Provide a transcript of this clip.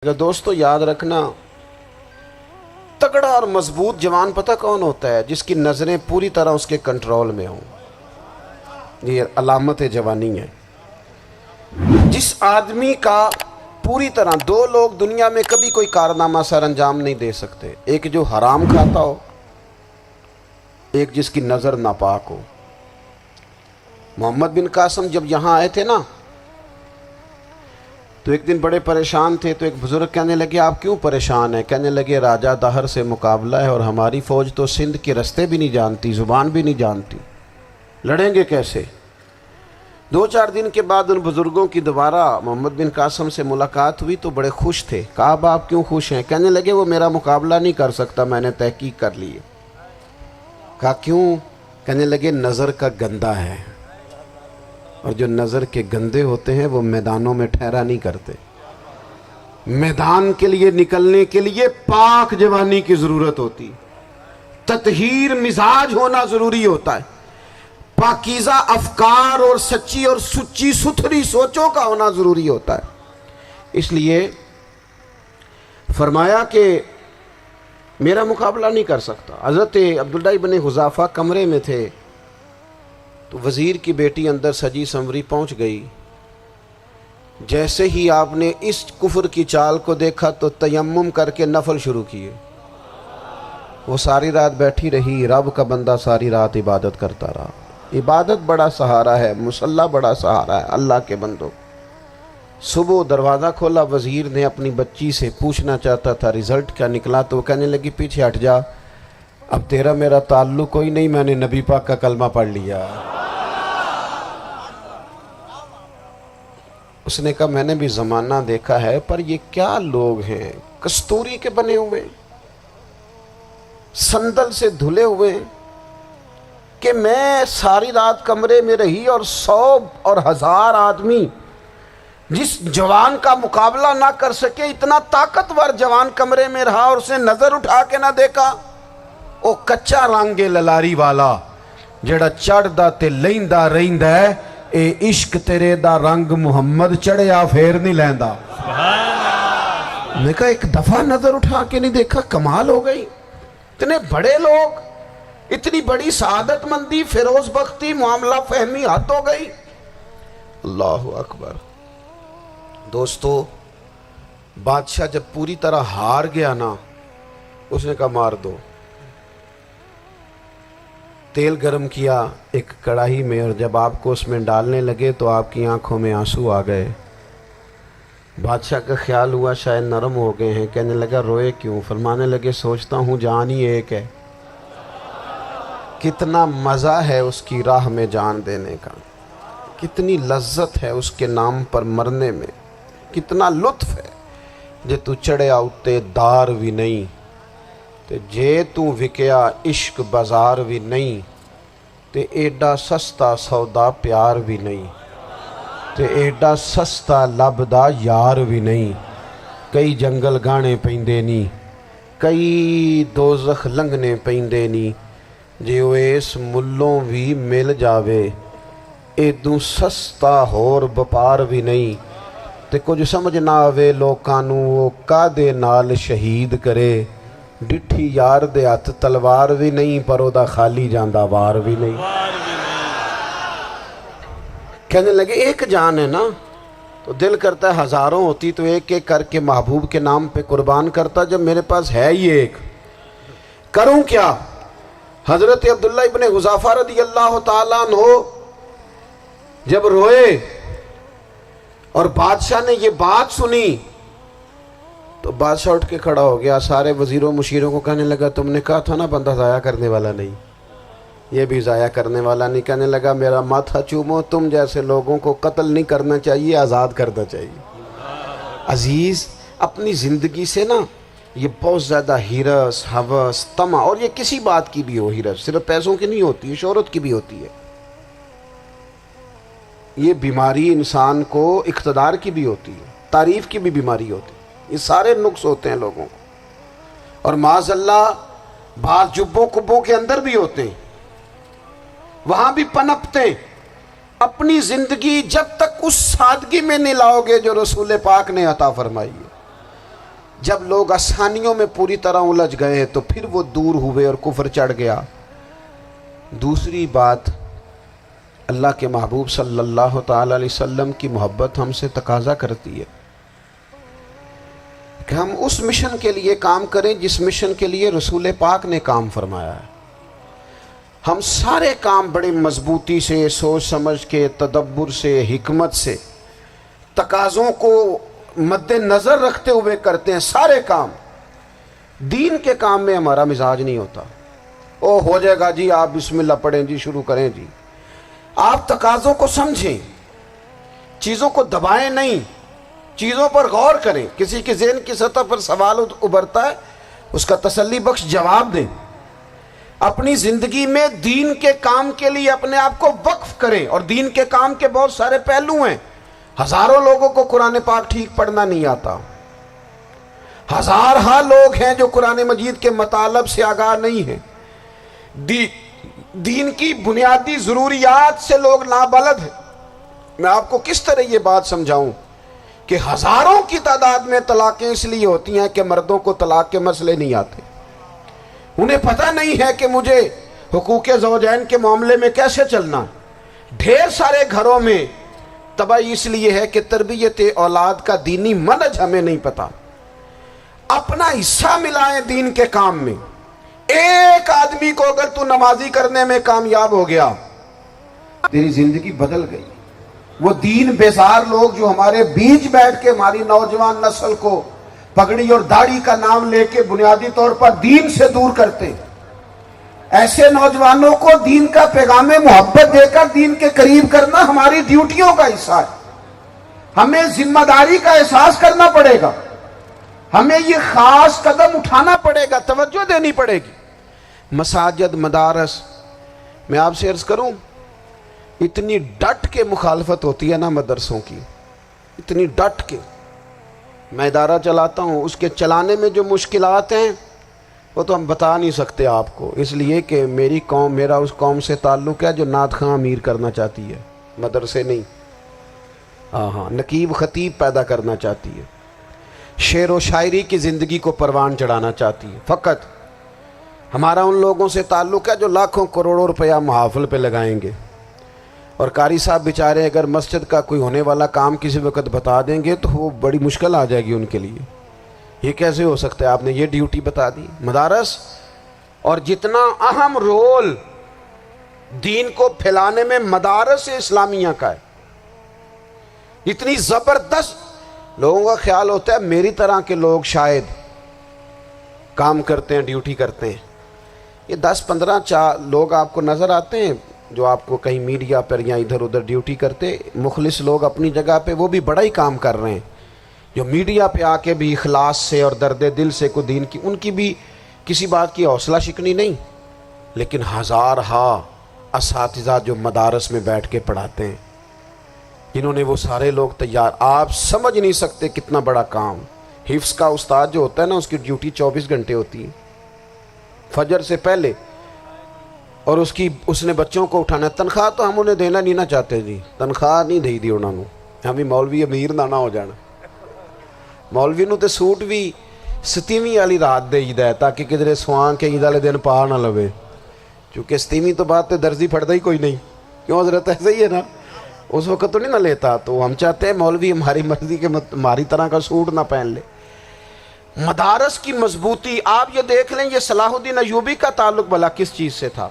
دوستو یاد رکھنا، تگڑا اور مضبوط جوان پتہ کون ہوتا ہے؟ جس کی نظریں پوری طرح اس کے کنٹرول میں ہوں۔ یہ علامت جوانی ہے۔ جس آدمی کا پوری طرح، دو لوگ دنیا میں کبھی کوئی کارنامہ سر انجام نہیں دے سکتے، ایک جو حرام کھاتا ہو، ایک جس کی نظر ناپاک ہو۔ محمد بن قاسم جب یہاں آئے تھے نا، تو ایک دن بڑے پریشان تھے، تو ایک بزرگ کہنے لگے آپ کیوں پریشان ہیں؟ کہنے لگے راجہ دہر سے مقابلہ ہے اور ہماری فوج تو سندھ کے رستے بھی نہیں جانتی، زبان بھی نہیں جانتی، لڑیں گے کیسے؟ 2-4 دن کے بعد ان بزرگوں کی دوبارہ محمد بن قاسم سے ملاقات ہوئی تو بڑے خوش تھے۔ کہا اب آپ کیوں خوش ہیں؟ کہنے لگے وہ میرا مقابلہ نہیں کر سکتا، میں نے تحقیق کر لی ہے۔ کہا کیوں؟ کہنے لگے نظر کا گندہ ہے، اور جو نظر کے گندے ہوتے ہیں وہ میدانوں میں ٹھہرا نہیں کرتے۔ میدان کے لیے نکلنے کے لیے پاک جوانی کی ضرورت ہوتی، تطہیر مزاج ہونا ضروری ہوتا ہے، پاکیزہ افکار اور سچی اور سچی ستھری سوچوں کا ہونا ضروری ہوتا ہے۔ اس لیے فرمایا کہ میرا مقابلہ نہیں کر سکتا۔ حضرت عبداللہ ابن حذافہ کمرے میں تھے، تو وزیر کی بیٹی اندر سجی سنوری پہنچ گئی۔ جیسے ہی آپ نے اس کفر کی چال کو دیکھا تو تیمم کر کے نفل شروع کیے۔ وہ ساری رات بیٹھی رہی، رب کا بندہ ساری رات عبادت کرتا رہا۔ عبادت بڑا سہارا ہے، مصلی بڑا سہارا ہے اللہ کے بندوں۔ صبح دروازہ کھولا، وزیر نے اپنی بچی سے پوچھنا چاہتا تھا رزلٹ کیا نکلا، تو وہ کہنے لگی پیچھے ہٹ جا، اب تیرا میرا تعلق کوئی نہیں، میں نے نبی پاک کا کلمہ پڑھ لیا۔ اس نے کہا میں نے بھی زمانہ دیکھا ہے، پر یہ کیا لوگ ہیں، کستوری کے بنے ہوئے، سندل سے دھلے ہوئے، کہ میں ساری رات کمرے میں رہی اور 100 اور 1000 آدمی جس جوان کا مقابلہ نہ کر سکے، اتنا طاقتور جوان کمرے میں رہا اور اس نے نظر اٹھا کے نہ دیکھا۔ او کچا رنگ للاری والا جڑا چڑھدا تے لیندا رہندا ہے، اے عشق تیرے دا رنگ محمد چڑھیا پھر نہیں لیندا۔ میں کہا ایک دفعہ نظر اٹھا کے نہیں دیکھا، کمال ہو گئی۔ اتنے بڑے لوگ، اتنی بڑی سعادت مندی، فیروز بختی، معاملہ فہمی حد ہو گئی۔ اللہ اکبر۔ دوستو بادشاہ جب پوری طرح ہار گیا نا، اس نے کہا مار دو۔ تیل گرم کیا ایک کڑاہی میں، اور جب آپ کو اس میں ڈالنے لگے تو آپ کی آنکھوں میں آنسو آ گئے۔ بادشاہ کا خیال ہوا شاید نرم ہو گئے ہیں، کہنے لگا روئے کیوں؟ فرمانے لگے سوچتا ہوں جان ہی ایک ہے، کتنا مزہ ہے اس کی راہ میں جان دینے کا، کتنی لذت ہے اس کے نام پر مرنے میں، کتنا لطف ہے۔ جے تو چڑھیا اتے دار بھی نہیں، تے جے تو وکیا عشق بازار بھی نہیں، تے ایڈا سستا سودا پیار بھی نہیں، تے ایڈا سستا لبدا یار بھی نہیں۔ کئی جنگل گانے پیندے نہیں، کئی دوزخ لنگنے پیندے نہیں، جے وہ اس ملوں بھی مل جاوے، ایدوں سستا ہور بپار بھی نہیں۔ تے کچھ سمجھ نہ آوے لوکاں نوں وہ کادے نال شہید کرے، ڈٹھی یار دے ہاتھ تلوار بھی نہیں، پر او دا خالی جاندہ وار بھی نہیں۔ کہنے لگے ایک جان ہے نا، تو دل کرتا ہے ہزاروں ہوتی تو ایک ایک کر کے محبوب کے نام پہ قربان کرتا، جب میرے پاس ہے ہی ایک، کروں کیا؟ حضرت عبداللہ ابن حذافہ رضی اللہ تعالیٰ عنہ جب روئے اور بادشاہ نے یہ بات سنی، تو بادشاہ اٹھ کے کھڑا ہو گیا، سارے وزیروں مشیروں کو کہنے لگا تم نے کہا تھا نا بندہ ضائع کرنے والا نہیں، یہ بھی ضائع کرنے والا نہیں۔ کہنے لگا میرا ماتھا چومو، تم جیسے لوگوں کو قتل نہیں کرنا چاہیے، آزاد کرنا چاہیے۔ عزیز اپنی زندگی سے نا یہ بہت زیادہ ہرس، ہوس، طمع، اور یہ کسی بات کی بھی ہو، ہرس صرف پیسوں کی نہیں ہوتی ہے، شہرت کی بھی ہوتی ہے، یہ بیماری انسان کو اقتدار کی بھی ہوتی ہے، تعریف کی بھی بیماری ہوتی ہے، یہ سارے نقص ہوتے ہیں لوگوں کو، اور معاذ اللہ بعض جبوں کبوں کے اندر بھی ہوتے ہیں، وہاں بھی پنپتے ہیں۔ اپنی زندگی جب تک اس سادگی میں نہیں لاؤ گے جو رسول پاک نے عطا فرمائی ہے، جب لوگ آسانیوں میں پوری طرح الجھ گئے تو پھر وہ دور ہوئے اور کفر چڑھ گیا۔ دوسری بات، اللہ کے محبوب صلی اللہ تعالی علیہ وسلم کی محبت ہم سے تقاضا کرتی ہے کہ ہم اس مشن کے لیے کام کریں جس مشن کے لیے رسول پاک نے کام فرمایا ہے۔ ہم سارے کام بڑے مضبوطی سے، سوچ سمجھ کے، تدبر سے، حکمت سے، تقاضوں کو مد نظر رکھتے ہوئے کرتے ہیں سارے کام۔ دین کے کام میں ہمارا مزاج نہیں ہوتا، او ہو جائے گا جی، آپ بسم اللہ پڑھیں جی، شروع کریں جی۔ آپ تقاضوں کو سمجھیں، چیزوں کو دبائیں نہیں، چیزوں پر غور کریں۔ کسی کے ذہن کی سطح پر سوال ابھرتا ہے، اس کا تسلی بخش جواب دیں۔ اپنی زندگی میں دین کے کام کے لیے اپنے آپ کو وقف کریں، اور دین کے کام کے بہت سارے پہلو ہیں۔ ہزاروں لوگوں کو قرآن پاک ٹھیک پڑھنا نہیں آتا، ہزارہا لوگ ہیں جو قرآن مجید کے مطالب سے آگاہ نہیں ہیں، دین کی بنیادی ضروریات سے لوگ نابلد ہیں۔ میں آپ کو کس طرح یہ بات سمجھاؤں کہ ہزاروں کی تعداد میں طلاقیں اس لیے ہوتی ہیں کہ مردوں کو طلاق کے مسئلے نہیں آتے، انہیں پتہ نہیں ہے کہ مجھے حقوق زوجین کے معاملے میں کیسے چلنا۔ ڈھیر سارے گھروں میں تباہی اس لیے ہے کہ تربیت اولاد کا دینی منہج ہمیں نہیں پتا۔ اپنا حصہ ملائیں دین کے کام میں۔ ایک آدمی کو اگر تو نمازی کرنے میں کامیاب ہو گیا، تیری زندگی بدل گئی۔ وہ دین بیزار لوگ جو ہمارے بیچ بیٹھ کے ہماری نوجوان نسل کو پگڑی اور داڑھی کا نام لے کے بنیادی طور پر دین سے دور کرتے، ایسے نوجوانوں کو دین کا پیغام محبت دے کر دین کے قریب کرنا ہماری ڈیوٹیوں کا حصہ ہے۔ ہمیں ذمہ داری کا احساس کرنا پڑے گا، ہمیں یہ خاص قدم اٹھانا پڑے گا، توجہ دینی پڑے گی۔ مساجد، مدارس، میں آپ سے عرض کروں، اتنی ڈٹ کے مخالفت ہوتی ہے نا مدرسوں کی، اتنی ڈٹ کے۔ میں ادارہ چلاتا ہوں، اس کے چلانے میں جو مشکلات ہیں وہ تو ہم بتا نہیں سکتے آپ کو، اس لیے کہ میری قوم، میرا اس قوم سے تعلق ہے جو نعت خواں امیر کرنا چاہتی ہے، مدرسے نہیں۔ ہاں، نقیب خطیب پیدا کرنا چاہتی ہے، شعر و شاعری کی زندگی کو پروان چڑھانا چاہتی ہے۔ فقط ہمارا ان لوگوں سے تعلق ہے جو لاکھوں کروڑوں روپیہ محافل پہ لگائیں گے، اور قاری صاحب بیچارے اگر مسجد کا کوئی ہونے والا کام کسی وقت بتا دیں گے تو وہ بڑی مشکل آ جائے گی ان کے لیے۔ یہ کیسے ہو سکتا ہے، آپ نے یہ ڈیوٹی بتا دی۔ مدارس، اور جتنا اہم رول دین کو پھیلانے میں مدارس اسلامیہ کا ہے، اتنی زبردست، لوگوں کا خیال ہوتا ہے میری طرح کے لوگ شاید کام کرتے ہیں، ڈیوٹی کرتے ہیں۔ یہ 10-15 لوگ آپ کو نظر آتے ہیں جو آپ کو کہیں میڈیا پر یا ادھر ادھر ڈیوٹی کرتے، مخلص لوگ اپنی جگہ پہ، وہ بھی بڑا ہی کام کر رہے ہیں، جو میڈیا پہ آ کے بھی اخلاص سے اور درد دل سے کو دین کی، ان کی بھی کسی بات کی حوصلہ شکنی نہیں۔ لیکن ہزارہا اساتذہ جو مدارس میں بیٹھ کے پڑھاتے ہیں، جنہوں نے وہ سارے لوگ تیار، آپ سمجھ نہیں سکتے کتنا بڑا کام۔ حفظ کا استاد جو ہوتا ہے نا، اس کی ڈیوٹی 24 گھنٹے ہوتی ہے، فجر سے پہلے، اور اس نے بچوں کو اٹھانا۔ تنخواہ تو ہم انہیں دینا نہیں نہ چاہتے جی، تنخواہ نہیں دے دی انہوں نے، ہمیں مولوی امیر نہ ہو جانا۔ مولوی نو تے سوٹ بھی 27ویں والی رات دے ہے تاکہ کدھر سوان کے عید والے دن پا نہ لوے، چونکہ 27ویں تو بعد تے درزی پھڑتا ہی کوئی نہیں، کیوں حضرت؟ ایسے ہی ہے نا، اس وقت تو نہیں نہ لیتا۔ تو ہم چاہتے ہیں مولوی ہماری مرضی کے ہماری طرح کا سوٹ نہ پہن لے۔ مدارس کی مضبوطی، آپ یہ دیکھ لیں، یہ صلاح الدین ایوبی کا تعلق بھلا کس چیز سے تھا؟